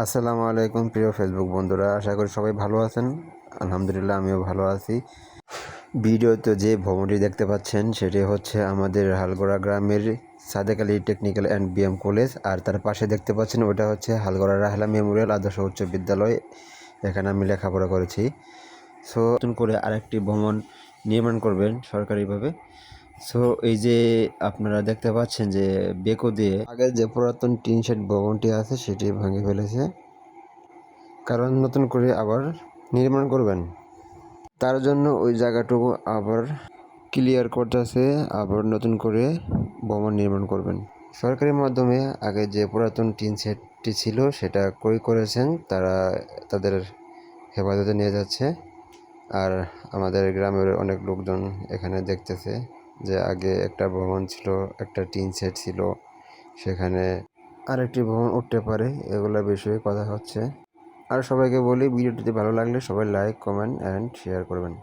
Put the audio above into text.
আসসালামু আলাইকুম প্রিয় ফেসবুক বন্ধুরা, আশা করি সবাই ভালো আছেন। আলহামদুলিল্লাহ আমিও ভালো আছি। ভিডিওতে যে ভবনটি দেখতে পাচ্ছেন সেটি হচ্ছে আমাদের হালগড়া গ্রামের Sadek Ali technical and BM college, আর তার পাশে দেখতে পাচ্ছেন ওটা হচ্ছে হালগড়া রাহেলা মেমোরিয়াল আদর্শ উচ্চ বিদ্যালয়। এখানে আমি লেখাপড়া করেছি। সো নতুন করে আরেকটি ভবন নির্মাণ করবেন সরকারিভাবে। সো এই যে আপনারা দেখতে পাচ্ছেন যে বেকো দিয়ে আগের যে পুরাতন টিন শেড ভবনটি আছে সেটি ভেঙে ফেলেছে, কারণ নতুন করে আবার নির্মাণ করবেন। তার জন্য ওই জায়গাটুকু আবার ক্লিয়ার করতেছে, আবার নতুন করে ভবন নির্মাণ করবেন। সরকারি মাধ্যমে আগে যে পুরাতন টিন শেডটি ছিল সেটা ক্রয় করেছেন, তারা তাদের হেফাজতে নিয়ে যাচ্ছে। আর আমাদের গ্রামের অনেক লোকজন এখানে দেখতেছে যে আগে একটা ভবন ছিল, একটা টিন শেড ছিল, সেখানে আরেকটি ভবন উঠতে পারে, এগুলো বিষয়ে কথা হচ্ছে। আর সবাইকে বলি ভিডিওটি ভালো লাগলে সবাই লাইক, কমেন্ট অ্যান্ড শেয়ার করবেন।